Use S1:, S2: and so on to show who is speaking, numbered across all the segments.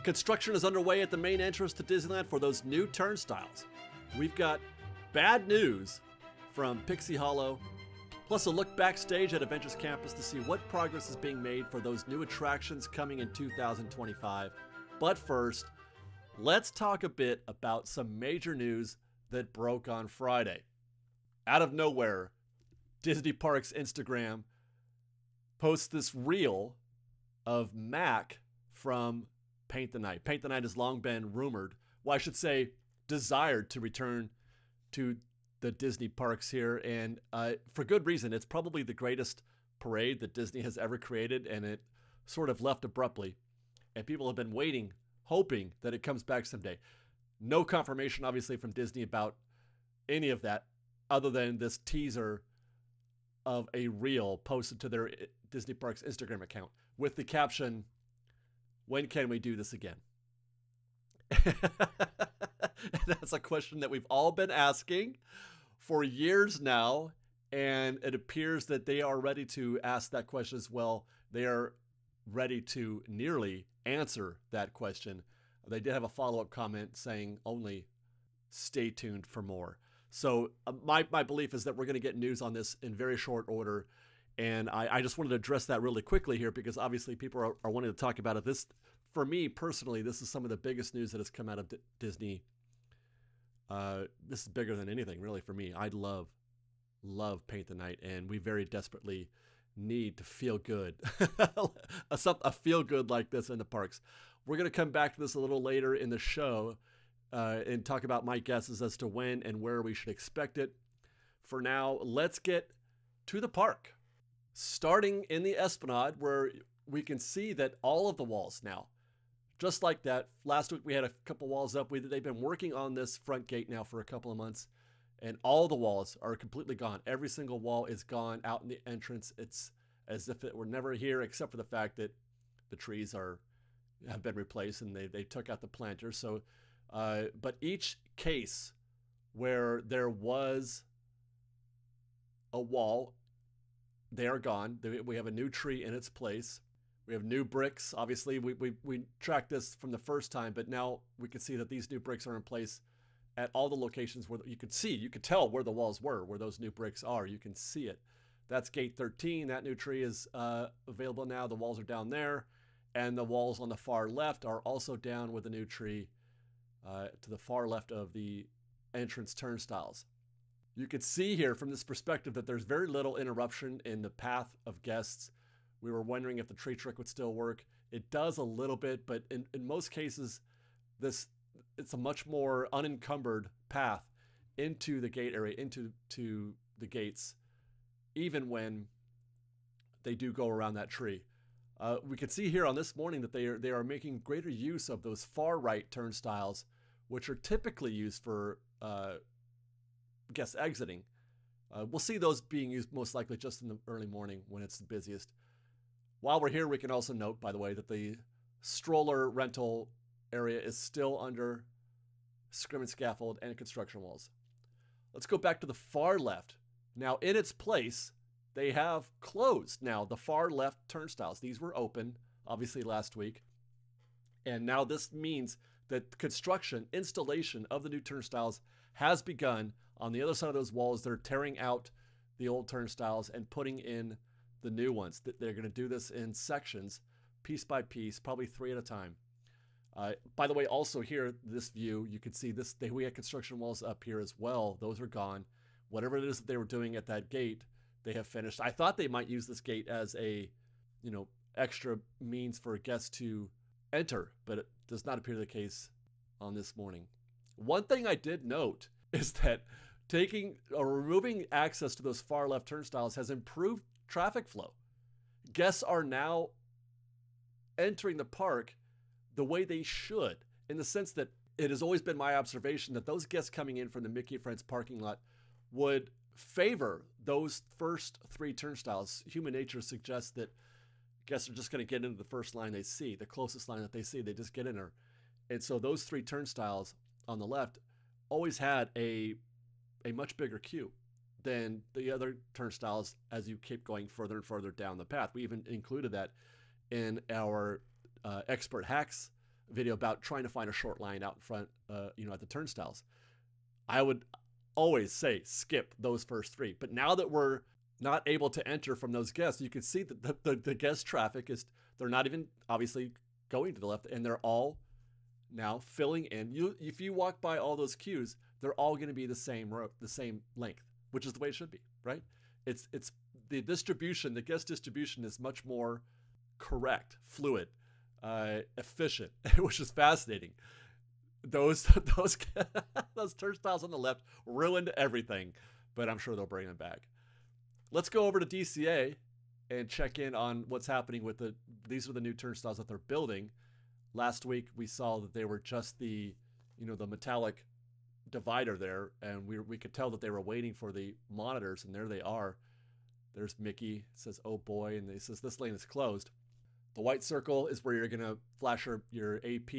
S1: Construction is underway at the main entrance to Disneyland for those new turnstiles. We've got bad news from Pixie Hollow, plus a look backstage at Adventures Campus to see what progress is being made for those new attractions coming in 2025. But first, let's talk a bit about some major news that broke on Friday. Out of nowhere, Disney Parks Instagram posts this reel of Mac from Paint the Night. Paint the Night has long been rumored, well, I should say desired to return to the Disney parks here, and for good reason. It's probably the greatest parade that Disney has ever created, and it sort of left abruptly, and people have been waiting, hoping that it comes back someday. No confirmation, obviously, from Disney about any of that, other than this teaser of a reel posted to their Disney Parks Instagram account with the caption, "When can we do this again?" That's a question that we've all been asking for years now, and it appears that they are ready to ask that question as well. They are ready to nearly answer that question. They did have a follow-up comment saying only stay tuned for more. So my belief is that we're going to get news on this in very short order, and I just wanted to address that really quickly here because obviously people are wanting to talk about it. This, for me personally, this is some of the biggest news that has come out of Disney. This is bigger than anything, really, for me. I love Paint the Night, and we very desperately need to feel good. a feel good like this in the parks. We're going to come back to this a little later in the show and talk about my guesses as to when and where we should expect it. For now, let's get to the park. Starting in the Esplanade, where we can see that all of the walls now, just like that, last week we had a couple walls up. They've been working on this front gate now for a couple of months, and all the walls are completely gone. Every single wall is gone out in the entrance. It's as if it were never here, except for the fact that the trees have been replaced and they took out the planters. So, but each case where there was a wall, they are gone. We have a new tree in its place. We have new bricks. Obviously, we tracked this from the first time, but now we can see that these new bricks are in place at all the locations where you could tell where the walls were, where those new bricks are. You can see it. That's gate 13. That new tree is available now. The walls are down there, and the walls on the far left are also down with the new tree to the far left of the entrance turnstiles. You can see here from this perspective that there's very little interruption in the path of guests. We were wondering if the tree trick would still work. It does a little bit, but in most cases, it's a much more unencumbered path into the gate area, into the gates, even when they do go around that tree. We can see here on this morning that they are making greater use of those far right turnstiles, which are typically used for guests exiting. We'll see those being used most likely just in the early morning when it's the busiest. While we're here, we can also note, by the way, that the stroller rental area is still under scrim and scaffold and construction walls. Let's go back to the far left. Now, in its place, they have closed now the far left turnstiles. These were open, obviously, last week. And now this means that construction, installation of the new turnstiles has begun. On the other side of those walls, they're tearing out the old turnstiles and putting in the new ones. They're going to do this in sections, piece by piece, probably 3 at a time. By the way, also here, this view, you can see this. We had construction walls up here as well. Those are gone. Whatever it is that they were doing at that gate, they have finished. I thought they might use this gate as a, extra means for guests to enter, but it does not appear the case on this morning. One thing I did note is that removing access to those far left turnstiles has improved traffic flow. Guests are now entering the park the way they should, in the sense that it has always been my observation that those guests coming in from the Mickey and Friends parking lot would favor those first 3 turnstiles. Human nature suggests that guests are just going to get into the first line they see, the closest line that they see, they just get in there. And so those 3 turnstiles on the left always had a much bigger queue than the other turnstiles as you keep going further and further down the path. We even included that in our expert hacks video about trying to find a short line out in front, at the turnstiles. I would always say skip those first 3. But now that we're not able to enter from those guests, you can see that the guest traffic they're not even obviously going to the left, and they're all now filling in. If you walk by all those queues, they're all going to be the same length, which is the way it should be, right? It's the distribution, the guest distribution is much more correct, fluid, efficient, which is fascinating. Those turnstiles on the left ruined everything, but I'm sure they'll bring them back. Let's go over to DCA and check in on what's happening with these are the new turnstiles that they're building. Last week we saw that they were just the metallic divider there, and we could tell that they were waiting for the monitors, and there they are. There's Mickey. It says, oh boy, and it says this lane is closed. The white circle is where you're going to flash your AP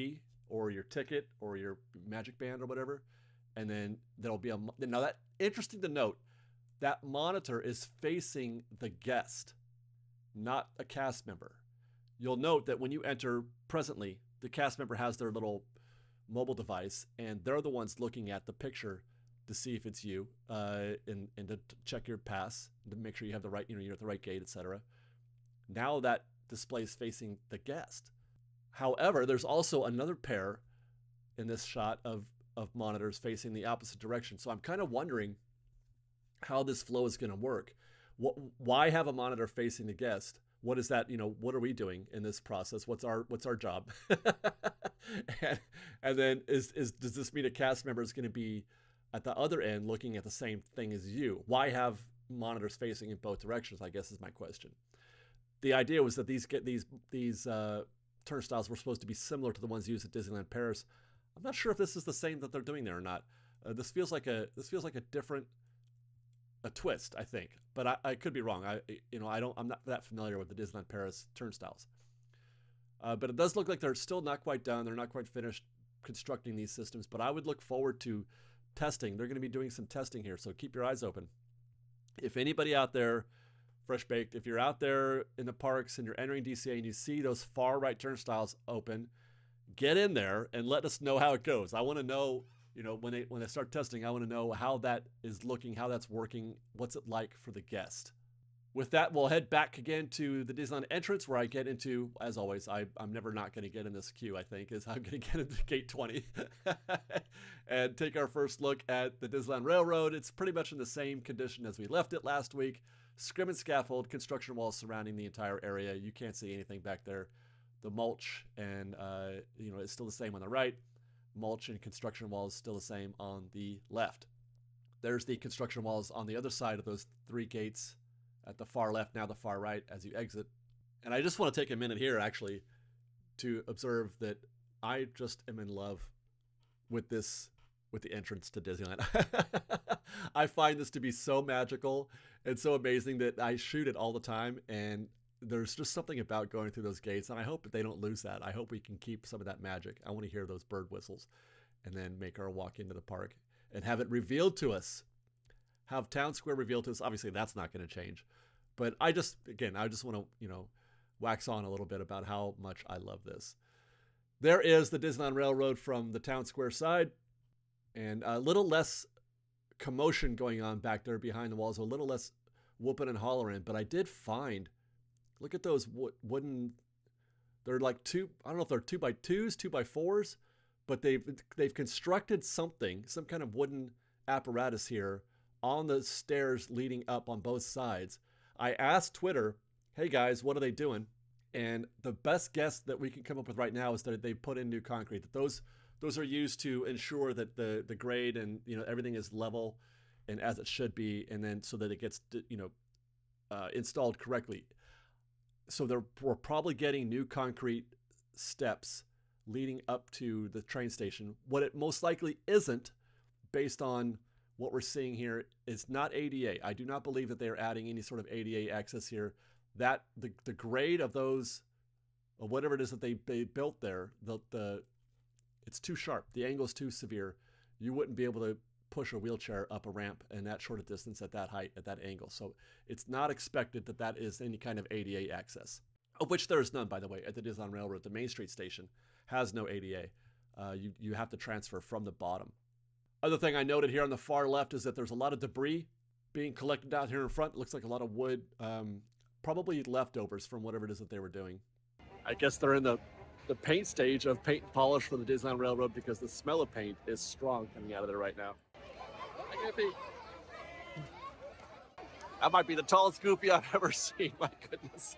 S1: or your ticket or your Magic Band or whatever. And then there'll be now that, interesting to note, that monitor is facing the guest, not a cast member. You'll note that when you enter presently, the cast member has their little mobile device, and they're the ones looking at the picture to see if it's you, and to check your pass, to make sure you have the right, you're at the right gate, etc. Now that display is facing the guest. However, there's also another pair in this shot of monitors facing the opposite direction. So I'm kind of wondering how this flow is going to work. Why have a monitor facing the guest? What is that? What are we doing in this process? What's our job? and then does this mean a cast member is going to be at the other end looking at the same thing as you? Why have monitors facing in both directions, I guess, is my question. The idea was that these turnstiles were supposed to be similar to the ones used at Disneyland Paris. I'm not sure if this is the same that they're doing there or not. This feels like a different twist, I think, but I could be wrong. I'm not that familiar with the Disneyland Paris turnstiles. But it does look like they're still not quite done. They're not quite finished constructing these systems, but I would look forward to testing. They're going to be doing some testing here, so keep your eyes open. If anybody out there, Fresh Baked, if you're out there in the parks and you're entering DCA and you see those far right turnstiles open, get in there and let us know how it goes. I want to know, when they start testing, I want to know how that is looking, how that's working, what's it like for the guest. With that, we'll head back again to the Disneyland entrance, where I get into, as always, I'm never not going to get in this queue, I think, is I'm going to get into gate 20 and take our first look at the Disneyland Railroad. It's pretty much in the same condition as we left it last week. Scrim and scaffold, construction walls surrounding the entire area. You can't see anything back there. The mulch and, it's still the same on the right. Mulch and construction walls still the same on the left. There's the construction walls on the other side of those 3 gates at the far left, now the far right as you exit. And I just want to take a minute here, actually, to observe that I just am in love with the entrance to Disneyland. I find this to be so magical and so amazing that I shoot it all the time, and there's just something about going through those gates, and I hope that they don't lose that. I hope we can keep some of that magic. I want to hear those bird whistles and then make our walk into the park and have it revealed to us. Have Town Square revealed to us. Obviously, that's not going to change. But I just want to, wax on a little bit about how much I love this. There is the Disneyland Railroad from the Town Square side, and a little less commotion going on back there behind the walls, a little less whooping and hollering. But I did find, look at those wooden, they're like I don't know if they're 2x2s, 2x4s, but they've constructed some kind of wooden apparatus here on the stairs leading up on both sides. I asked Twitter, hey guys, what are they doing? And the best guess that we can come up with right now is that they put in new concrete, that those are used to ensure that the grade and everything is level and as it should be, and then so that it gets installed correctly. So we're probably getting new concrete steps leading up to the train station. What it most likely isn't, based on what we're seeing here, is not ADA. I do not believe that they are adding any sort of ADA access here. That the grade of those, or whatever it is that they built there, it's too sharp. The angle is too severe. You wouldn't be able to push a wheelchair up a ramp in that short a distance at that height, at that angle. So it's not expected that is any kind of ADA access, of which there is none, by the way, at the Disneyland Railroad, the Main Street station. has no ADA. You have to transfer from the bottom. Other thing I noted here on the far left is that there's a lot of debris being collected out here in front. It looks like a lot of wood, probably leftovers from whatever it is that they were doing. I guess they're in the paint stage of paint and polish for the Disneyland Railroad because the smell of paint is strong coming out of there right now. Hi, Goofy. That might be the tallest Goofy I've ever seen, my goodness.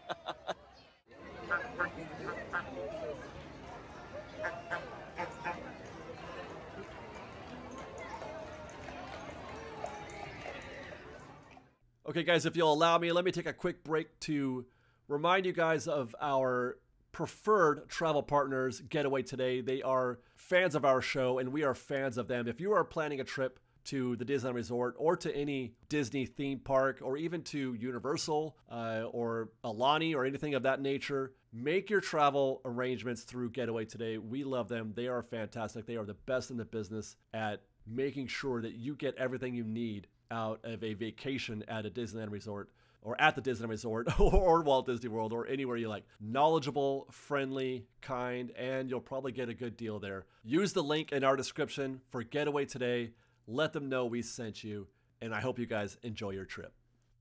S1: Okay, guys, if you'll allow me, let me take a quick break to remind you guys of our preferred travel partners, Getaway Today. They are fans of our show, and we are fans of them. If you are planning a trip to the Disneyland Resort or to any Disney theme park or even to Universal or Aulani or anything of that nature, make your travel arrangements through Getaway Today. We love them. They are fantastic. They are the best in the business at making sure that you get everything you need out of a vacation at a Disneyland Resort or at the Disneyland Resort or Walt Disney World or anywhere you like. Knowledgeable, friendly, kind, and you'll probably get a good deal there. Use the link in our description for Getaway Today. Let them know we sent you, and I hope you guys enjoy your trip.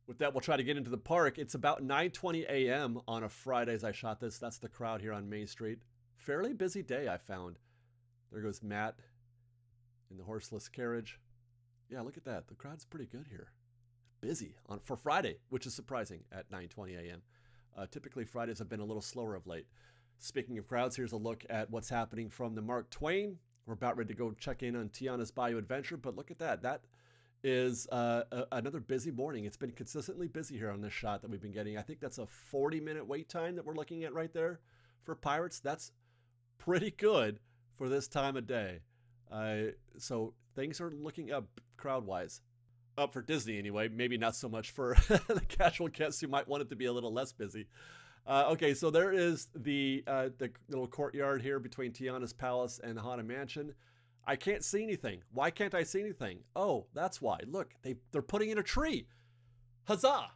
S1: With that, we'll try to get into the park. It's about 9:20 a.m. on a Friday as I shot this. That's the crowd here on Main Street. Fairly busy day, I found. There goes Matt in the horseless carriage. Yeah, look at that. The crowd's pretty good here. Busy for Friday, which is surprising at 9:20 a.m. Typically, Fridays have been a little slower of late. Speaking of crowds, here's a look at what's happening from the Mark Twain. We're about ready to go check in on Tiana's Bayou Adventure, but look at that. That is another busy morning. It's been consistently busy here on this shot that we've been getting. I think that's a 40-minute wait time that we're looking at right there for Pirates. That's pretty good for this time of day. So things are looking up crowd-wise. Up for Disney anyway, maybe not so much for the casual guests who might want it to be a little less busy. Okay, so there is the little courtyard here between Tiana's Palace and the Haunted Mansion. I can't see anything. Why can't I see anything? Oh, that's why. Look, they're putting in a tree. Huzzah!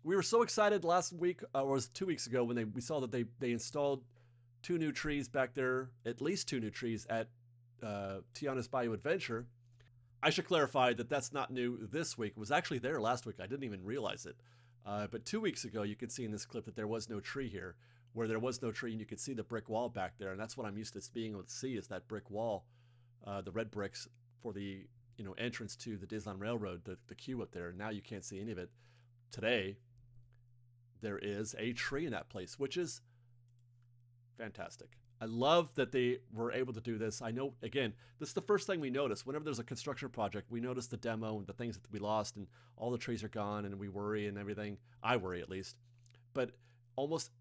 S1: We were so excited last week, or it was 2 weeks ago, when we saw that they installed 2 new trees back there, at least 2 new trees at Tiana's Bayou Adventure. I should clarify that that's not new this week. It was actually there last week. I didn't even realize it. But 2 weeks ago, you could see in this clip that there was no tree here, where there was no tree, and you could see the brick wall back there. And that's what I'm used to being able to see, is that brick wall, the red bricks for the entrance to the Disneyland Railroad, the queue up there. Now you can't see any of it. Today, there is a tree in that place, which is fantastic. I love that they were able to do this. I know, again, this is the first thing we notice. Whenever there's a construction project, we notice the demo and the things that we lost, and all the trees are gone, and we worry and everything. I worry, at least. But almost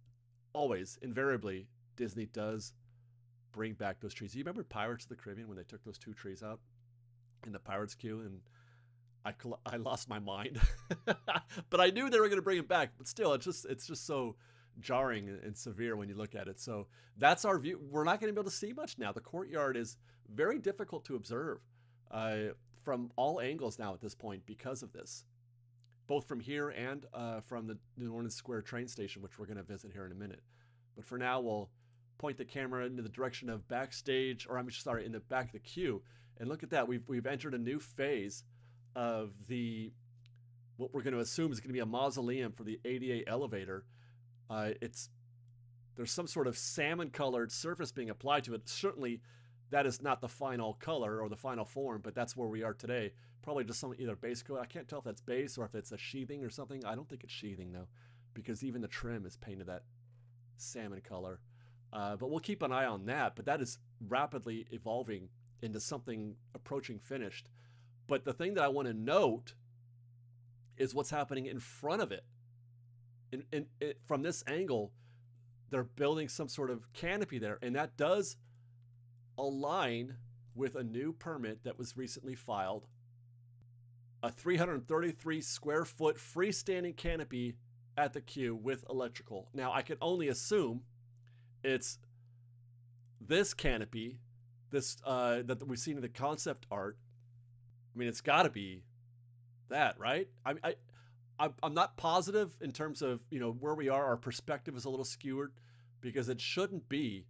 S1: always, invariably, Disney does bring back those trees. You remember Pirates of the Caribbean when they took those 2 trees out in the Pirates queue, and I lost my mind. But I knew they were going to bring it back. But still, it's just so jarring and severe when you look at it. So that's our view. We're not going to be able to see much now. The courtyard is very difficult to observe from all angles now at this point because of this, both from here and from the New Orleans Square train station, which we're going to visit here in a minute. But for now, we'll point the camera into the direction of backstage, or I'm sorry, in the back of the queue, and look at that. We've entered a new phase of what we're going to assume is going to be a mausoleum for the ADA elevator. There's some sort of salmon-colored surface being applied to it. Certainly, that is not the final color or the final form, but that's where we are today. Probably just some either base coat. I can't tell if that's base or if it's a sheathing or something. I don't think it's sheathing though, because even the trim is painted that salmon color. But we'll keep an eye on that. But that is rapidly evolving into something approaching finished. But the thing that I want to note is what's happening in front of it. From this angle, they're building some sort of canopy there, and that does align with a new permit that was recently filed. A 333 square foot freestanding canopy at the queue with electrical. Now, I can only assume it's this canopy, that we've seen in the concept art. I mean, it's got to be that, right? I'm not positive in terms of where we are. Our perspective is a little skewed because it shouldn't be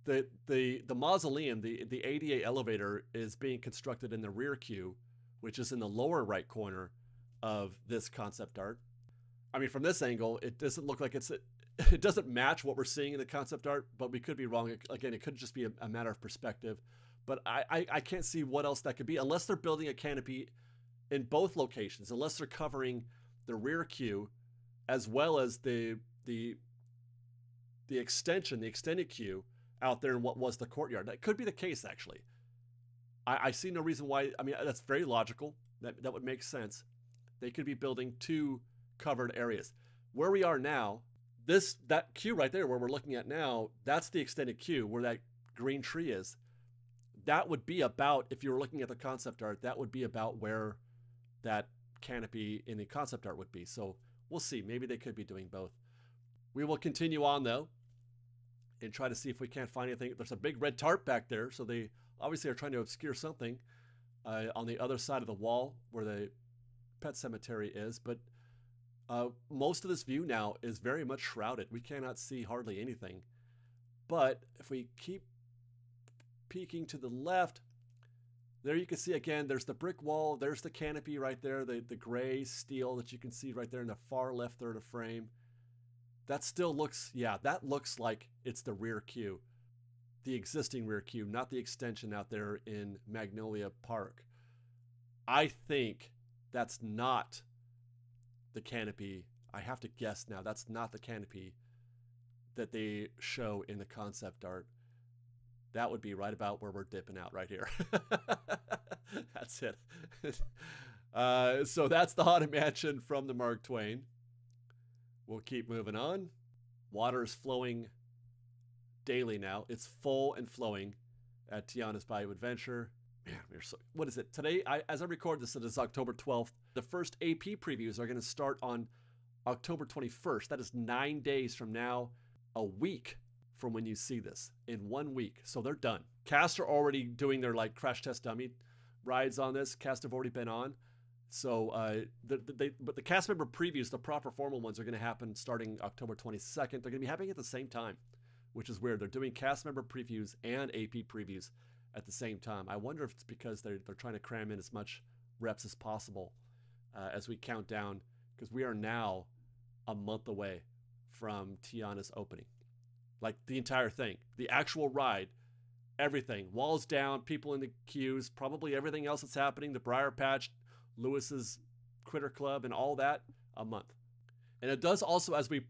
S1: The mausoleum, the ADA elevator is being constructed in the rear queue, which is in the lower right corner of this concept art. I mean, from this angle, it doesn't look like it doesn't match what we're seeing in the concept art, but we could be wrong. Again, it could just be a matter of perspective. But I can't see what else that could be unless they're building a canopy in both locations, unless they're covering the rear queue as well as the extended queue out there in what was the courtyard. That could be the case, actually. I see no reason why. I mean, that's very logical. That would make sense. They could be building two covered areas. Where we are now, that queue right there where we're looking at now, that's the extended queue where that green tree is. That would be about, if you were looking at the concept art, that would be about where that canopy in the concept art would be. So we'll see. Maybe they could be doing both. We will continue on, though, and try to see if we can't find anything. There's a big red tarp back there, so they obviously are trying to obscure something on the other side of the wall where the pet cemetery is. But most of this view now is very much shrouded. We cannot see hardly anything. But if we keep peeking to the left, there you can see again, there's the brick wall, there's the canopy right there, the gray steel that you can see right there in the far left third of frame. That still looks, yeah, that looks like it's the rear queue, the existing rear queue, not the extension out there in Magnolia Park. I think that's not the canopy. I have to guess now, that's not the canopy that they show in the concept art. That would be right about where we're dipping out right here. That's it. So that's the Haunted Mansion from the Mark Twain. We'll keep moving on. Water is flowing daily now. It's full and flowing at Tiana's Bayou Adventure. Man, what is it? Today, as I record this, it is October 12th. The first AP previews are going to start on October 21st. That is 9 days from now, a week from when you see this, in 1 week. So they're done. Cast are already doing their crash test dummy rides on this. Cast have already been on. So but the cast member previews, the proper formal ones, are going to happen starting October 22nd. They're going to be happening at the same time, which is weird. They're doing cast member previews and AP previews at the same time. I wonder if it's because they're trying to cram in as much reps as possible as we count down, because we are now a month away from Tiana's opening. Like the entire thing, the actual ride, everything, walls down, people in the queues, probably everything else that's happening, the Briar Patch, Lewis's Critter Club, and all that, a month. And it does also, as we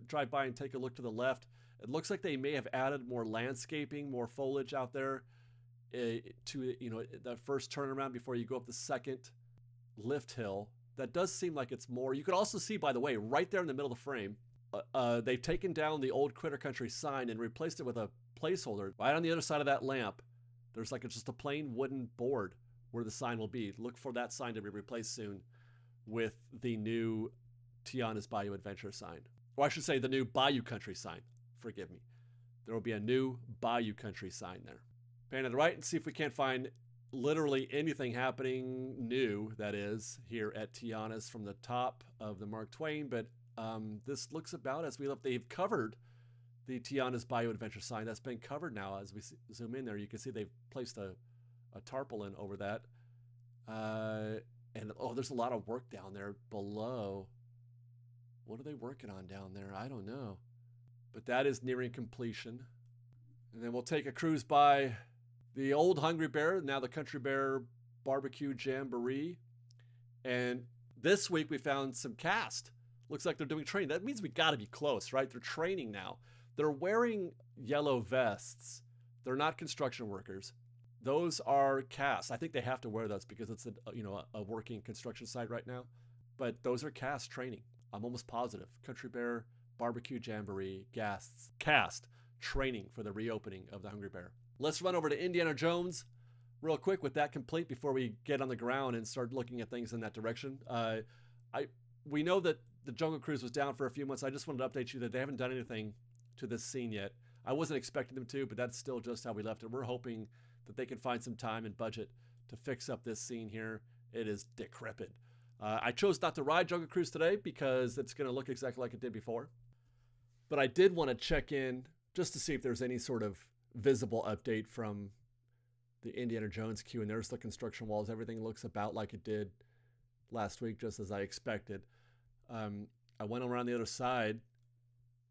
S1: drive by and take a look to the left, it looks like they may have added more landscaping, more foliage out there to the first turnaround before you go up the second lift hill. That does seem like it's more. You could also see, by the way, right there in the middle of the frame, they've taken down the old Critter Country sign and replaced it with a placeholder. Right on the other side of that lamp, there's just a plain wooden board where the sign will be. Look for that sign to be replaced soon with the new Tiana's Bayou Adventure sign. Or I should say the new Bayou Country sign. Forgive me. There will be a new Bayou Country sign there. Pan to the right and see if we can't find literally anything happening new, that is, here at Tiana's from the top of the Mark Twain. But this looks about as we left. They've covered the Tiana's Bayou Adventure sign. That's been covered now. As we zoom in there, you can see they've placed a tarpaulin over that. And there's a lot of work down there below. What are they working on down there? I don't know. But that is nearing completion. And then we'll take a cruise by the old Hungry Bear, now the Country Bear Barbecue Jamboree. And this week we found some cast. Looks like they're doing training. That means we got to be close, right? They're training now. They're wearing yellow vests. They're not construction workers. Those are cast. I think they have to wear those because it's a working construction site right now. But those are cast training. I'm almost positive. Country Bear Barbecue Jamboree cast training for the reopening of the Hungry Bear. Let's run over to Indiana Jones real quick with that complete before we get on the ground and start looking at things in that direction. We know that the Jungle Cruise was down for a few months. I just wanted to update you that they haven't done anything to this scene yet. I wasn't expecting them to, but that's still just how we left it. We're hoping that they can find some time and budget to fix up this scene here. It is decrepit. I chose not to ride Jungle Cruise today because it's going to look exactly like it did before. But I did want to check in just to see if there's any sort of visible update from the Indiana Jones queue. And there's the construction walls. Everything looks about like it did last week, just as I expected. I went around the other side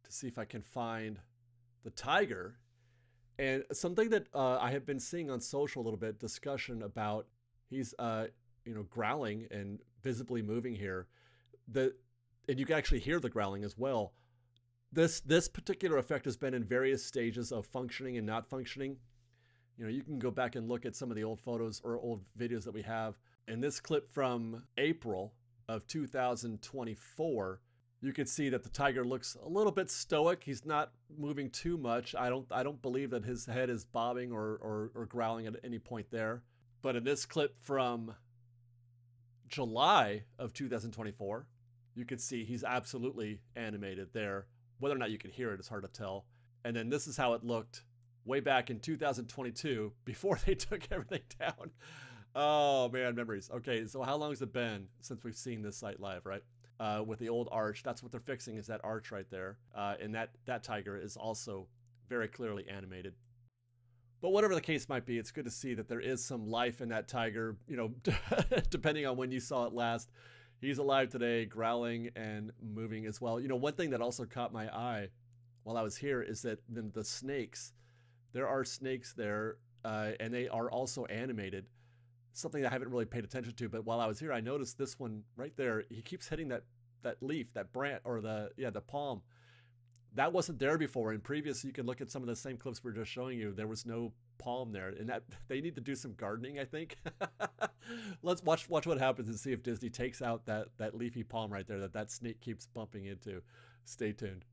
S1: to see if I can find the tiger. And something that I have been seeing on social a little bit, discussion about he's growling and visibly moving here. And you can actually hear the growling as well. This particular effect has been in various stages of functioning and not functioning. You can go back and look at some of the old photos or old videos that we have. In this clip from April of 2024, you can see that the tiger looks a little bit stoic. He's not moving too much. I don't believe that his head is bobbing or growling at any point there. But in this clip from July of 2024, you can see he's absolutely animated there. Whether or not you can hear it is hard to tell. And then this is how it looked way back in 2022 before they took everything down. Oh man, memories. Okay, so how long has it been since we've seen this site live, right? With the old arch, that's what they're fixing, is that arch right there. And that tiger is also very clearly animated. But whatever the case might be, it's good to see that there is some life in that tiger, depending on when you saw it last. He's alive today, growling and moving as well. One thing that also caught my eye while I was here is that the snakes, there are snakes there, and they are also animated. Something I haven't really paid attention to, but while I was here, I noticed this one right there. He keeps hitting that leaf, that branch, or the palm. That wasn't there before. In previous, you can look at some of the same clips we were just showing you. There was no palm there, and that they need to do some gardening, I think. Let's watch what happens and see if Disney takes out that leafy palm right there that snake keeps bumping into. Stay tuned,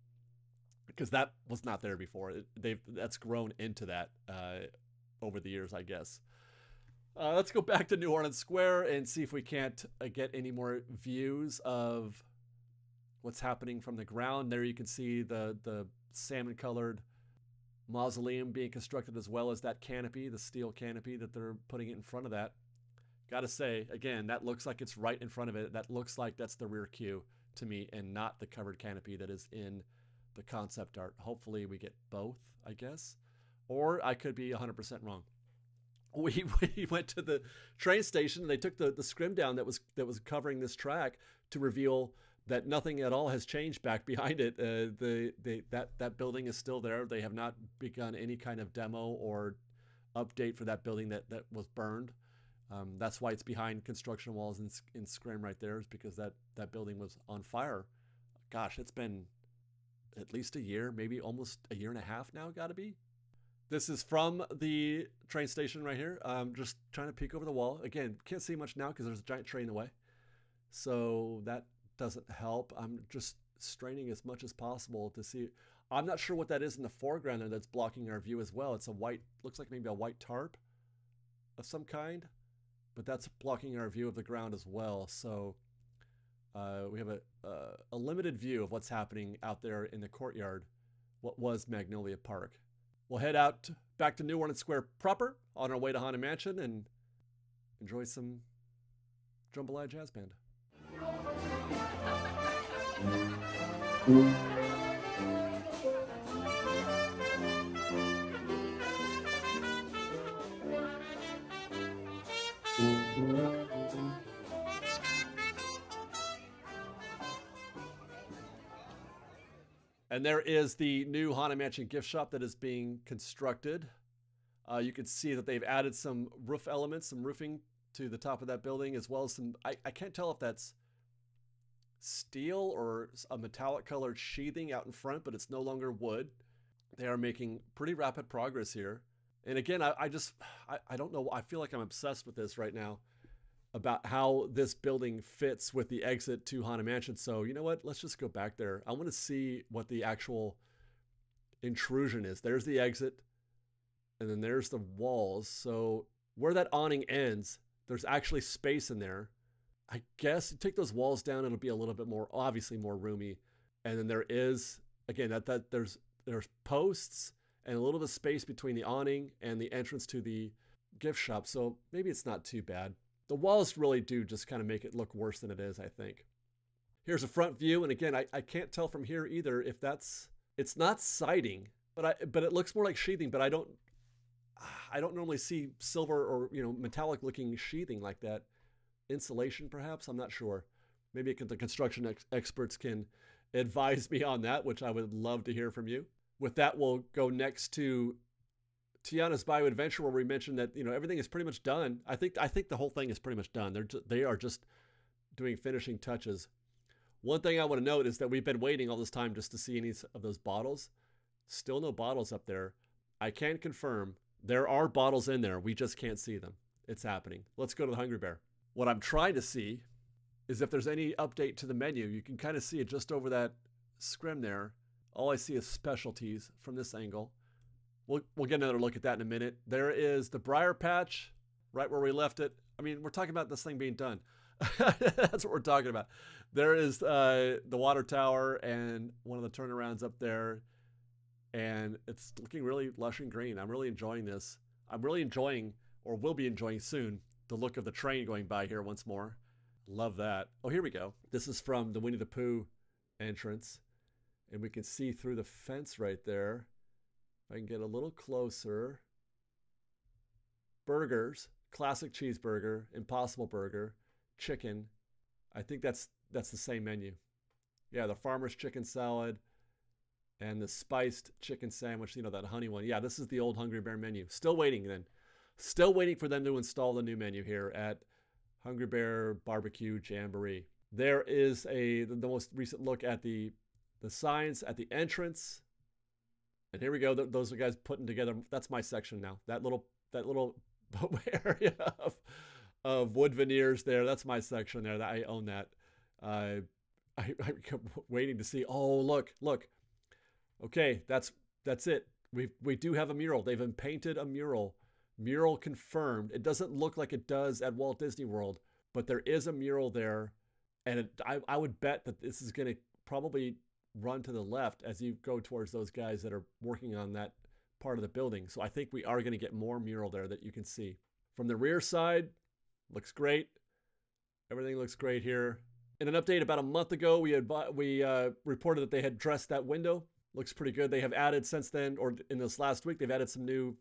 S1: because that was not there before. That's grown into that over the years, I guess. Let's go back to New Orleans Square and see if we can't get any more views of what's happening from the ground. There you can see the salmon-colored mausoleum being constructed, as well as that canopy, the steel canopy that they're putting it in front of that. Gotta say, again, that looks like it's right in front of it. That looks like that's the rear queue to me, and not the covered canopy that is in the concept art. Hopefully we get both, I guess. Or I could be 100% wrong. We went to the train station, and they took the scrim down that was covering this track to reveal that nothing at all has changed back behind it. That building is still there. They have not begun any kind of demo or update for that building that was burned. That's why it's behind construction walls in scrim right there, is because that building was on fire. Gosh, it's been at least a year, maybe almost a year and a half now, gotta be. This is from the train station right here. I'm just trying to peek over the wall. Again, can't see much now because there's a giant train in the way. So that doesn't help. I'm just straining as much as possible to see. I'm not sure what that is in the foreground there that's blocking our view as well. It's a white, looks like maybe a white tarp of some kind, but that's blocking our view of the ground as well. So we have a limited view of what's happening out there in the courtyard, what was Magnolia Park. We'll head out back to New Orleans Square proper on our way to Haunted Mansion and enjoy some Jambalaya Jazz Band. And there is the new Haunted Mansion gift shop that is being constructed. You can see that they've added some roof elements, some roofing to the top of that building, as well as some, I can't tell if that's steel or a metallic colored sheathing out in front, but it's no longer wood. They are making pretty rapid progress here. And again, I don't know, I feel like I'm obsessed with this right now, about how this building fits with the exit to Haunted Mansion. So you know what, let's just go back there. I want to see what the actual intrusion is. There's the exit, and then there's the walls. So where that awning ends, there's actually space in there. I guess you take those walls down, it'll be a little bit more, obviously more roomy. And then there is, again, there's posts and a little bit of space between the awning and the entrance to the gift shop. So maybe it's not too bad. The walls really do just kind of make it look worse than it is, I think. Here's a front view, and again, I can't tell from here either if it's not siding. but it looks more like sheathing, but I don't normally see silver or, you know, metallic looking sheathing like that. Insulation, perhaps? I'm not sure. Maybe the construction experts can advise me on that, which I would love to hear from you. With that, we'll go next to Tiana's Bayou Adventure, where we mentioned that, you know, everything is pretty much done. I think the whole thing is pretty much done. They are just doing finishing touches. One thing I want to note is that we've been waiting all this time just to see any of those bottles. Still no bottles up there. I can confirm there are bottles in there. We just can't see them. It's happening. Let's go to the Hungry Bear. What I'm trying to see is if there's any update to the menu. You can kind of see it just over that scrim there. All I see is specialties from this angle. We'll get another look at that in a minute. There is the Briar Patch, right where we left it. I mean, we're talking about this thing being done. That's what we're talking about. There is the water tower and one of the turnarounds up there. And it's looking really lush and green. I'm really enjoying this. I'm really enjoying, or will be enjoying soon, the look of the train going by here once more. Love that. Oh, here we go. This is from the Winnie the Pooh entrance. And we can see through the fence right there. If I can get a little closer. Burgers. Classic cheeseburger. Impossible burger. Chicken. I think that's the same menu. Yeah, the farmer's chicken salad. And the spiced chicken sandwich, you know, that honey one. Yeah, this is the old Hungry Bear menu. Still waiting then. Still waiting for them to install the new menu here at Hungry Bear Barbecue Jamboree. There is the most recent look at the signs at the entrance. And here we go. Those are guys putting together. That's my section now. That little area of wood veneers there. That's my section there. I own that. I'm waiting to see. Oh, look. Okay, that's it. We do have a mural. They've painted a mural. Mural confirmed. It doesn't look like it does at Walt Disney World, but there is a mural there. And I would bet that this is going to probably run to the left as you go towards those guys that are working on that part of the building. So I think we are going to get more mural there that you can see. From the rear side, looks great. Everything looks great here. In an update about a month ago, we reported that they had dressed that window. Looks pretty good. They have added since then, or in this last week, they've added some new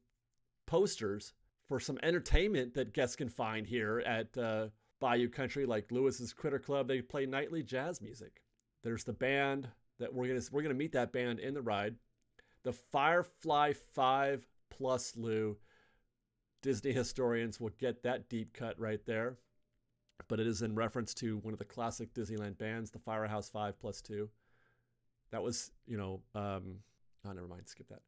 S1: posters for some entertainment that guests can find here at Bayou Country, like Lewis's Critter Club. They play nightly jazz music. There's the band that we're gonna meet that band in the ride. The Firefly 5 Plus Lou. Disney historians will get that deep cut right there, but it is in reference to one of the classic Disneyland bands, the Firehouse 5 Plus 2. That was, you know, oh, never mind, skip that.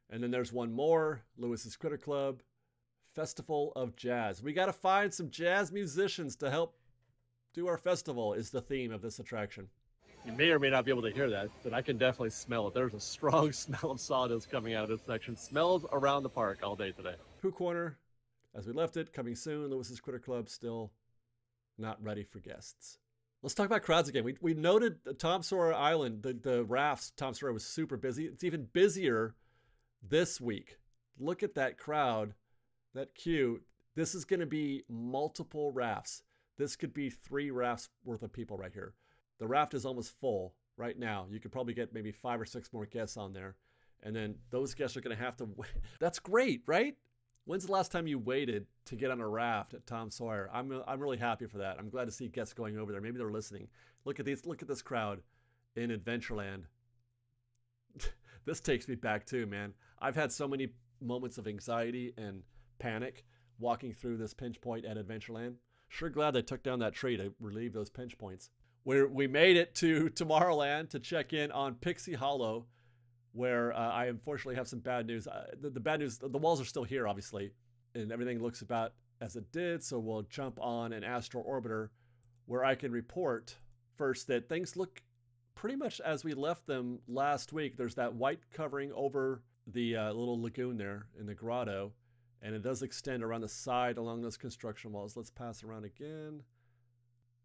S1: And then there's one more, Lewis's Critter Club, Festival of Jazz. We got to find some jazz musicians to help do our festival is the theme of this attraction. You may or may not be able to hear that, but I can definitely smell it. There's a strong smell of sawdust coming out of this section. Smells around the park all day today. Pooh Corner, as we left it, coming soon. Lewis's Critter Club still not ready for guests. Let's talk about crowds again. We noted Tom Sawyer Island, the rafts. Tom Sawyer was super busy. It's even busier this week. Look at that crowd, that queue. This is going to be multiple rafts. This could be 3 rafts worth of people right here. The raft is almost full right now. You could probably get maybe 5 or 6 more guests on there. And then those guests are going to have to wait. That's great, right? When's the last time you waited to get on a raft at Tom Sawyer? I'm really happy for that. I'm glad to see guests going over there. Maybe they're listening. Look at this crowd in Adventureland. This takes me back too, man. I've had so many moments of anxiety and panic walking through this pinch point at Adventureland. Sure glad they took down that tree to relieve those pinch points. We made it to Tomorrowland to check in on Pixie Hollow, where I unfortunately have some bad news. The bad news, the walls are still here, obviously, and everything looks about as it did, so we'll jump on an Astro Orbiter, where I can report first that things look pretty much as we left them last week. There's that white covering over the little lagoon there in the grotto, and it does extend around the side along those construction walls. Let's pass around again.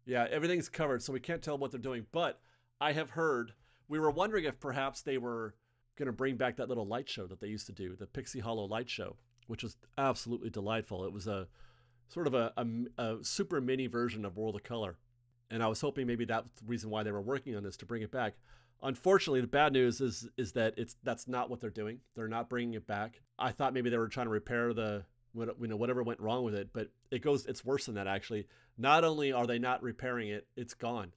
S1: Yeah, everything's covered, so we can't tell what they're doing, but I have heard, we were wondering if perhaps they were going to bring back that little light show that they used to do, the Pixie Hollow light show, which was absolutely delightful. It was a sort of a super mini version of World of Color. And I was hoping maybe that's the reason why they were working on this, to bring it back. Unfortunately, the bad news is that that's not what they're doing. They're not bringing it back. I thought maybe they were trying to repair whatever went wrong with it, but it's worse than that actually. Not only are they not repairing it, it's gone.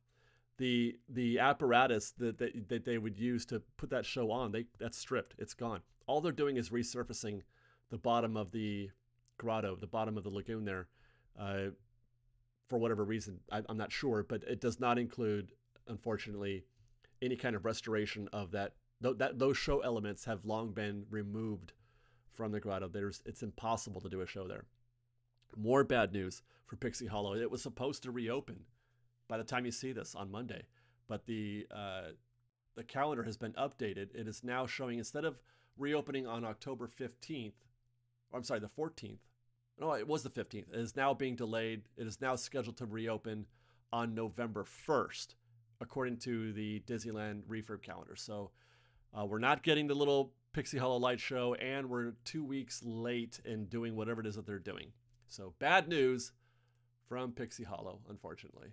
S1: The apparatus that they would use to put that show on, that's stripped. It's gone. All they're doing is resurfacing the bottom of the grotto, the bottom of the lagoon there, for whatever reason. I'm not sure, but it does not include, unfortunately, any kind of restoration of that. Those show elements have long been removed from the grotto. It's impossible to do a show there. More bad news for Pixie Hollow. It was supposed to reopen by the time you see this on Monday, but the calendar has been updated. It is now showing, instead of reopening on October 15th, or I'm sorry, the 14th. No, it was the 15th. It is now being delayed. It is now scheduled to reopen on November 1st, according to the Disneyland refurb calendar. So we're not getting the little Pixie Hollow light show, and we're 2 weeks late in doing whatever it is that they're doing. So bad news from Pixie Hollow, unfortunately.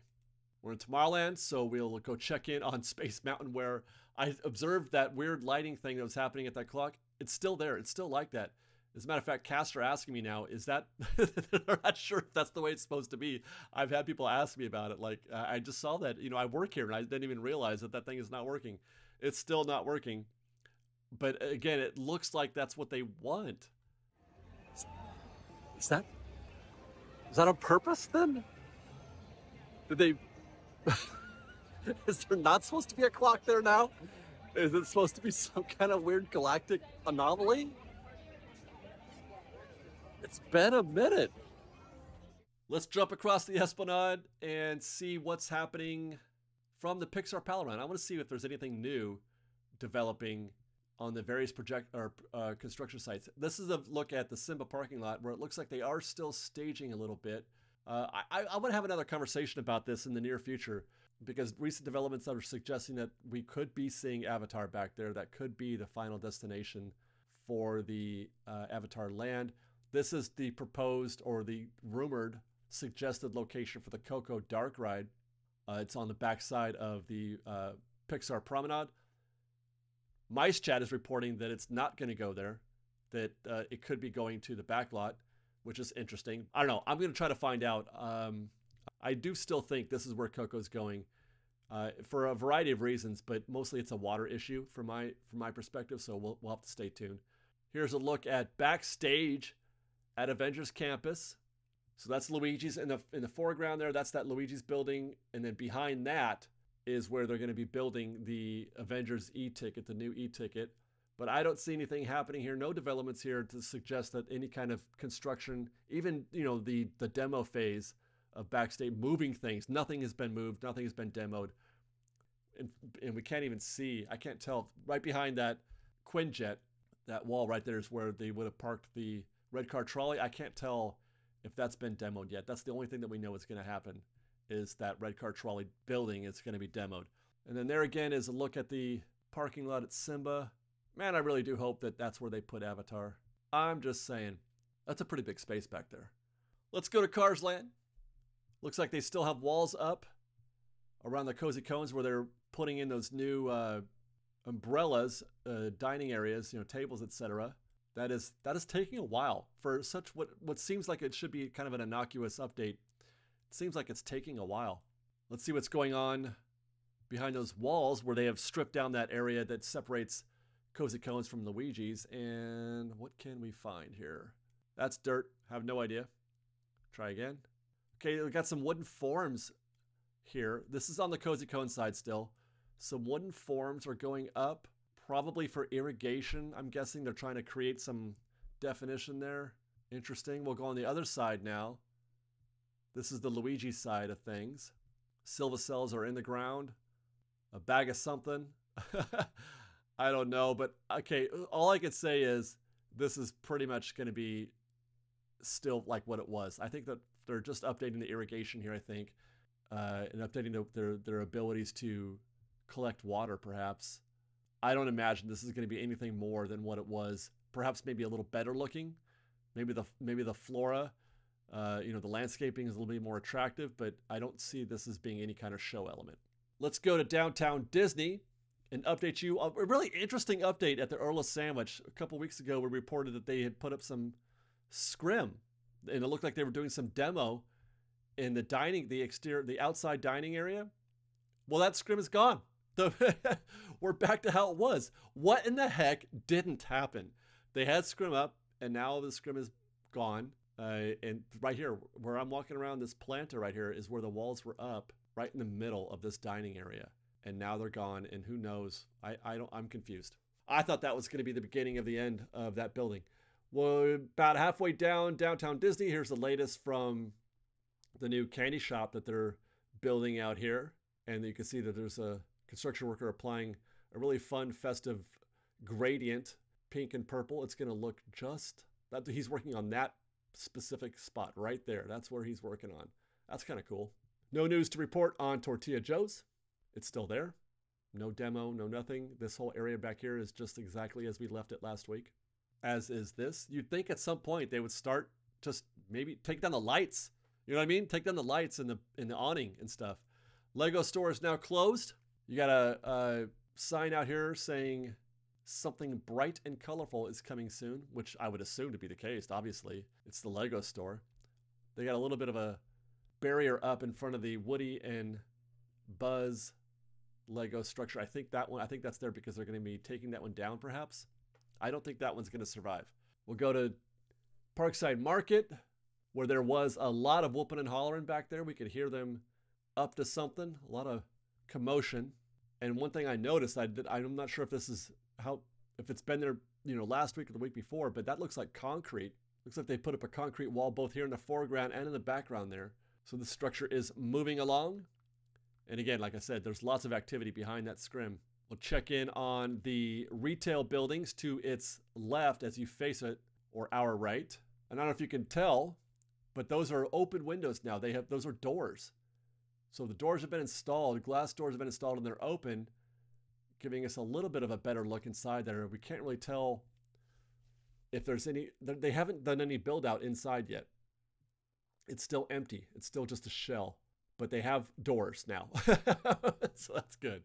S1: We're in Tomorrowland, so we'll go check in on Space Mountain, where I observed that weird lighting thing that was happening at that clock. It's still there. It's still like that. As a matter of fact, casts are asking me now, is that, they're not sure if that's the way it's supposed to be. I've had people ask me about it. Like, I just saw that, I work here and I didn't even realize that thing is not working. It's still not working. But again, it looks like that's what they want. Is that on purpose then? Did they, is there not supposed to be a clock there now? Is it supposed to be some kind of weird galactic anomaly? It's been a minute. Let's jump across the Esplanade and see what's happening from the Pixar Pal Around. I want to see if there's anything new developing on the various construction sites. This is a look at the Simba parking lot, where it looks like they are still staging a little bit. I want to have another conversation about this in the near future, because recent developments are suggesting that we could be seeing Avatar back there. That could be the final destination for the Avatar land. This is the proposed, or the rumored suggested location for the Coco Dark Ride. It's on the backside of the Pixar Promenade. Mice Chat is reporting that it's not going to go there, that it could be going to the back lot, which is interesting. I don't know. I'm going to try to find out. I do still think this is where Coco's going, for a variety of reasons, but mostly it's a water issue from my perspective. So we'll have to stay tuned. Here's a look at backstage at Avengers Campus. So that's Luigi's in the foreground there. That's that Luigi's building, and then behind that is where they're going to be building the Avengers e-ticket, the new e-ticket. But I don't see anything happening here. No developments here to suggest that any kind of construction, even the demo phase of backstage, moving things. Nothing has been moved. Nothing has been demoed, and we can't even see. I can't tell. Right behind that Quinjet, that wall right there is where they would have parked the red car trolley. I can't tell if that's been demoed yet. That's the only thing that we know is going to happen, is that red car trolley building is going to be demoed. And then there again is a look at the parking lot at Simba. Man, I really do hope that that's where they put Avatar. I'm just saying, that's a pretty big space back there. Let's go to Cars Land. Looks like they still have walls up around the Cozy Cones, where they're putting in those new umbrellas, dining areas, tables, etc. That is taking a while for such what seems like it should be kind of an innocuous update. It seems like it's taking a while. Let's see what's going on behind those walls, where they have stripped down that area that separates Cozy Cones from Luigi's. And what can we find here? That's dirt. Have no idea. Try again. Okay, we got some wooden forms here. This is on the Cozy Cone side still. Some wooden forms are going up, probably for irrigation. I'm guessing they're trying to create some definition there. Interesting. We'll go on the other side now. This is the Luigi side of things. Silva cells are in the ground. A bag of something. I don't know, but okay, all I could say is this is pretty much going to be still like what it was. I think that they're just updating the irrigation here, I think, and updating their abilities to collect water, perhaps. I don't imagine this is going to be anything more than what it was. Perhaps maybe a little better looking. Maybe the flora, the landscaping is a little bit more attractive, but I don't see this as being any kind of show element. Let's go to downtown Disney and update you. A really interesting update at the Earl of Sandwich. A couple weeks ago, we reported that they had put up some scrim, and it looked like they were doing some demo in the outside dining area. Well, that scrim is gone. We're back to how it was. What in the heck didn't happen? They had scrim up, and now the scrim is gone. And right here, where I'm walking around, this planta right here is where the walls were up, right in the middle of this dining area. And now they're gone, and who knows? I'm confused. I thought that was going to be the beginning of the end of that building. Well, about halfway down downtown Disney, here's the latest from the new candy shop that they're building out here. And you can see that there's a construction worker applying a really fun, festive gradient, pink and purple. It's going to look just that. He's working on that specific spot right there. That's where he's working on. That's kind of cool. No news to report on Tortilla Joe's. It's still there. No demo, no nothing. This whole area back here is just exactly as we left it last week, as is this. You'd think at some point they would start just maybe take down the lights. You know what I mean? Take down the lights in the awning and stuff. Lego store is now closed. You got a sign out here saying something bright and colorful is coming soon, which I would assume to be the case. Obviously, it's the Lego store. They got a little bit of a barrier up in front of the Woody and Buzz Lego structure. I think that's there because they're going to be taking that one down, perhaps. I don't think that one's going to survive. We'll go to Parkside Market, where there was a lot of whooping and hollering back there. We could hear them up to something, a lot of commotion. And one thing I noticed, I'm not sure if this is if it's been there, last week or the week before, but that looks like concrete. Looks like they put up a concrete wall both here in the foreground and in the background there. So the structure is moving along. And again, like I said, there's lots of activity behind that scrim. We'll check in on the retail buildings to its left as you face it, or our right. And I don't know if you can tell, but those are open windows now. Those are doors. So the doors have been installed, glass doors have been installed, and they're open, giving us a little bit of a better look inside there. We can't really tell if there's they haven't done any build out inside yet. It's still empty. It's still just a shell, but they have doors now. So that's good.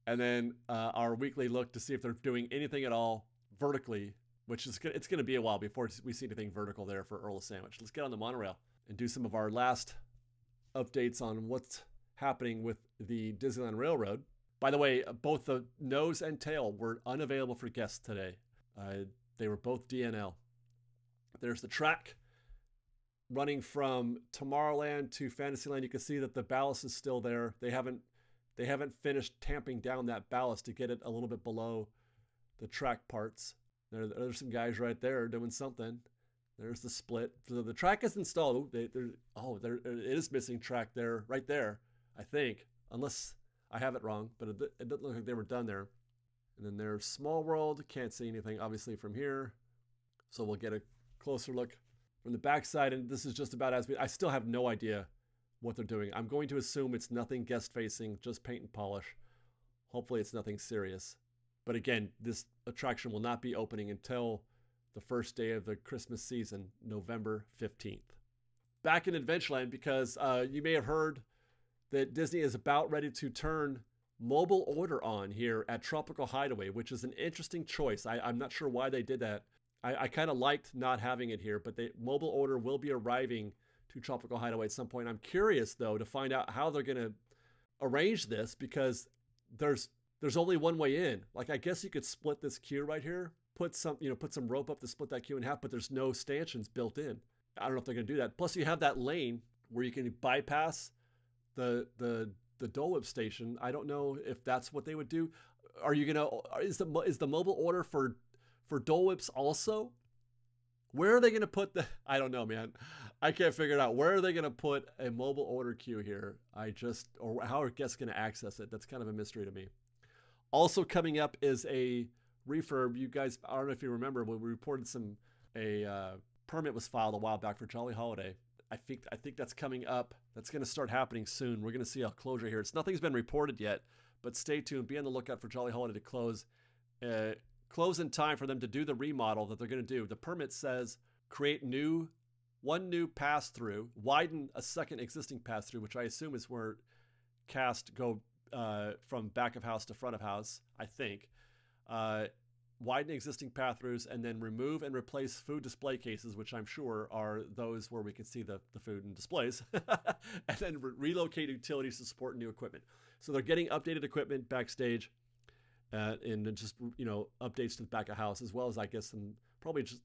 S1: And then our weekly look to see if they're doing anything at all vertically, which is it's going to be a while before we see anything vertical there for Earl of Sandwich. Let's get on the monorail and do some of our last updates on what's happening with the Disneyland Railroad. By the way, both the nose and tail were unavailable for guests today. They were both DNL. There's the track running from Tomorrowland to Fantasyland. You can see that the ballast is still there. They haven't finished tamping down that ballast to get it a little bit below the track parts. There's some guys right there doing something. There's the split. So the track is installed. It is missing track there, right there, I think, unless I have it wrong, but it doesn't look like they were done there. And then there's Small World. Can't see anything, obviously, from here. So we'll get a closer look from the backside. And this is just about I still have no idea what they're doing. I'm going to assume it's nothing guest-facing, just paint and polish. Hopefully it's nothing serious. But again, this attraction will not be opening until the first day of the Christmas season, November 15th. Back in Adventureland, because you may have heard that Disney is about ready to turn mobile order on here at Tropical Hideaway, which is an interesting choice. I'm not sure why they did that. I kind of liked not having it here, but mobile order will be arriving to Tropical Hideaway at some point. I'm curious, though, to find out how they're going to arrange this, because there's only one way in. Like, I guess you could split this queue right here, put some rope up to split that queue in half, but there's no stanchions built in. I don't know if they're going to do that. Plus, you have that lane where you can bypass the Dole Whip station. I don't know if that's what they would do. Are you gonna is the mobile order for Dole Whips also? Where are they gonna put the? I don't know, man. I can't figure it out. Where are they gonna put a mobile order queue here? Or how are guests gonna access it? That's kind of a mystery to me. Also coming up is a refurb. You guys, I don't know if you remember when we reported a permit was filed a while back for Jolly Holiday. I think that's coming up. That's going to start happening soon. We're going to see a closure here. Nothing's been reported yet, but stay tuned. Be on the lookout for Jolly Holiday to close. Close in time for them to do the remodel that they're going to do. The permit says create one new pass-through, widen a second existing pass-through, which I assume is where cast go from back of house to front of house, I think. Widen existing path roofs, and then remove and replace food display cases, which I'm sure are those where we can see the food and displays, and then relocate utilities to support new equipment. So they're getting updated equipment backstage, and just, updates to the back of house, as well as, I guess, and probably just,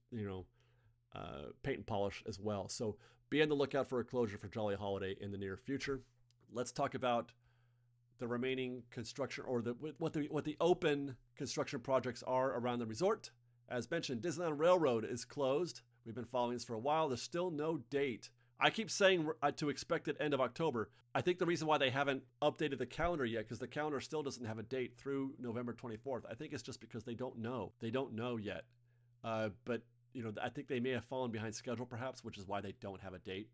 S1: paint and polish as well. So be on the lookout for a closure for Jolly Holiday in the near future. Let's talk about the remaining construction, or what the open construction projects are around the resort. As mentioned, Disneyland Railroad is closed. We've been following this for a while. There's still no date. I keep saying to expect it end of October. I think the reason why they haven't updated the calendar yet, because the calendar still doesn't have a date through November 24th. I think it's just because they don't know. They don't know yet. But I think they may have fallen behind schedule, perhaps, which is why they don't have a date.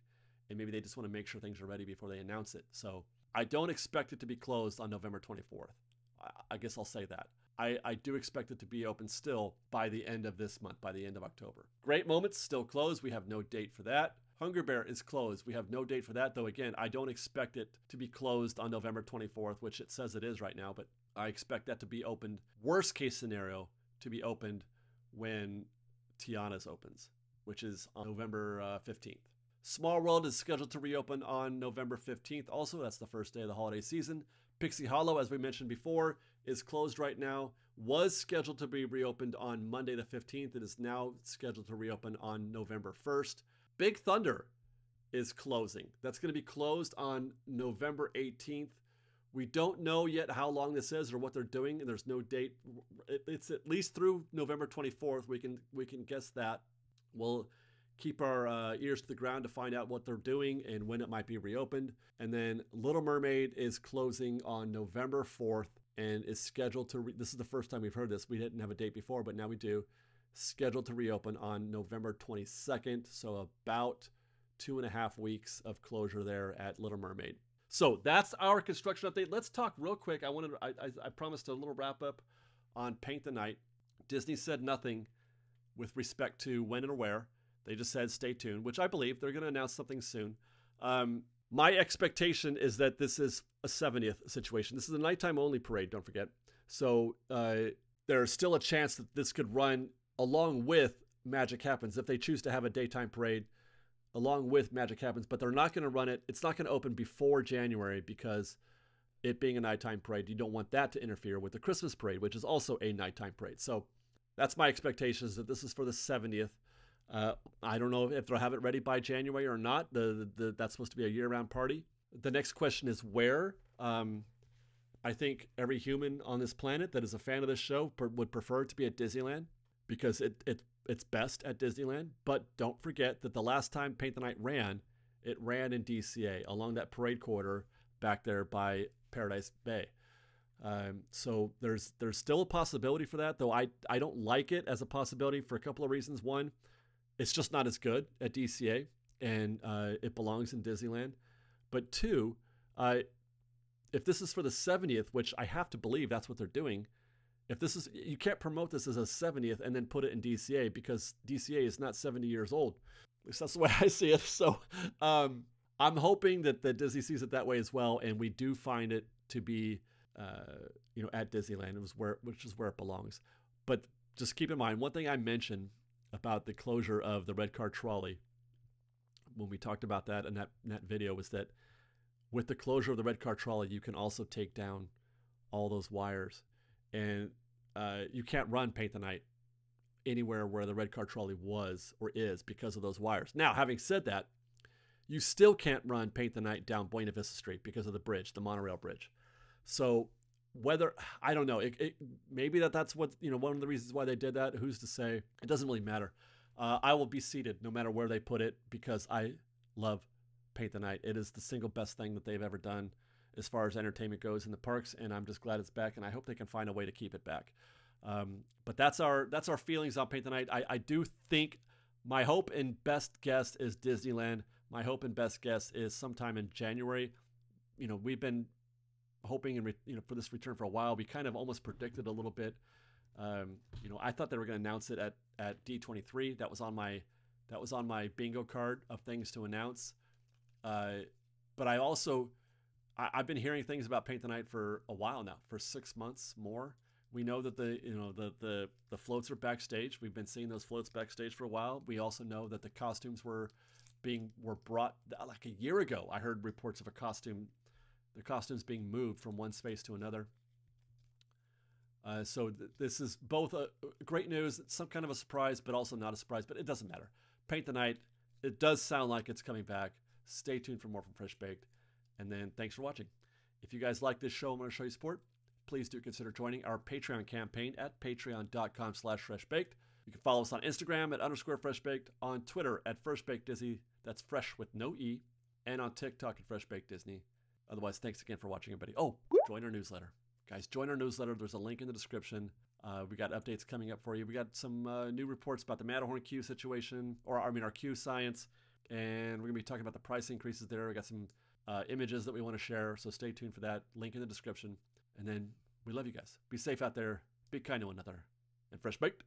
S1: And maybe they just want to make sure things are ready before they announce it. So I don't expect it to be closed on November 24th. I guess I'll say that. I do expect it to be open still by the end of this month, by the end of October. Great Moments still closed. We have no date for that. Hunger Bear is closed. We have no date for that, though. Again, I don't expect it to be closed on November 24th, which it says it is right now, but I expect that to be opened, worst case scenario, to be opened when Tiana's opens, which is on November 15th. Small World is scheduled to reopen on November 15th. Also, that's the first day of the holiday season. Pixie Hollow, as we mentioned before, is closed right now. Was scheduled to be reopened on Monday the 15th. It is now scheduled to reopen on November 1st. Big Thunder is closing. That's going to be closed on November 18th. We don't know yet how long this is or what they're doing, and there's no date. It's at least through November 24th. We can guess that. We'll keep our ears to the ground to find out what they're doing and when it might be reopened. And then Little Mermaid is closing on November 4th and is scheduled to, this is the first time we've heard this. We didn't have a date before, but now we do. Scheduled to reopen on November 22nd. So about 2.5 weeks of closure there at Little Mermaid. So that's our construction update. Let's talk real quick. I promised a little wrap up on Paint the Night. Disney said nothing with respect to when and where. They just said stay tuned, which I believe they're going to announce something soon. My expectation is that this is a 70th situation. This is a nighttime only parade, don't forget. So there's still a chance that this could run along with Magic Happens if they choose to have a daytime parade along with Magic Happens, but they're not going to run it. It's not going to open before January because it being a nighttime parade, you don't want that to interfere with the Christmas parade, which is also a nighttime parade. So that's my expectation, is that this is for the 70th. I don't know if they'll have it ready by January or not. That's supposed to be a year-round party. The next question is where. I think every human on this planet that is a fan of this show would prefer it to be at Disneyland because it's best at Disneyland. But don't forget that the last time Paint the Night ran, it ran in DCA along that parade corridor back there by Paradise Bay. So there's still a possibility for that, though I don't like it as a possibility for a couple of reasons. One, it's just not as good at DCA, and it belongs in Disneyland. But two, if this is for the 70th, which I have to believe that's what they're doing, you can't promote this as a 70th and then put it in DCA because DCA is not 70 years old. At least that's the way I see it. So I'm hoping that Disney sees it that way as well, and we do find it to be at Disneyland, which is where it belongs. But just keep in mind, one thing I mentioned about the closure of the red car trolley when we talked about that in that video was that with the closure of the red car trolley, you can also take down all those wires, and you can't run Paint the Night anywhere where the red car trolley was or is because of those wires. Now, having said that, you still can't run Paint the Night down Buena Vista Street because of the bridge, the monorail bridge. So I don't know, maybe that's what, one of the reasons why they did that. Who's to say? It doesn't really matter. I will be seated no matter where they put it because I love Paint the Night. It is the single best thing that they've ever done as far as entertainment goes in the parks, and I'm just glad it's back, and I hope they can find a way to keep it back. But that's our feelings on Paint the Night. I do think my hope and best guess is Disneyland. My hope and best guess is sometime in January. We've been hoping and for this return for a while. We kind of almost predicted a little bit. I thought they were going to announce it at D23. That was on my bingo card of things to announce. But I I've been hearing things about Paint the Night for a while now, for 6 months more. We know that the floats are backstage. We've been seeing those floats backstage for a while. We also know that the costumes were brought like a year ago. I heard reports of the costumes being moved from one space to another. So this is both a great news, some kind of a surprise, but also not a surprise. But it doesn't matter. Paint the Night. It does sound like it's coming back. Stay tuned for more from Fresh Baked. And then thanks for watching. If you guys like this show and want to show your support, please do consider joining our Patreon campaign at patreon.com/freshbaked. You can follow us on Instagram at _freshbaked, on Twitter at freshbakedisney, that's fresh with no E, and on TikTok at freshbakedisney. Otherwise, thanks again for watching, everybody. Oh, join our newsletter. Guys, join our newsletter. There's a link in the description. We got updates coming up for you. We got some new reports about the Matterhorn Q situation, our Q science, and we're going to be talking about the price increases there. We got some images that we want to share, so stay tuned for that. Link in the description. And then we love you guys. Be safe out there. Be kind to one another. And Fresh Baked.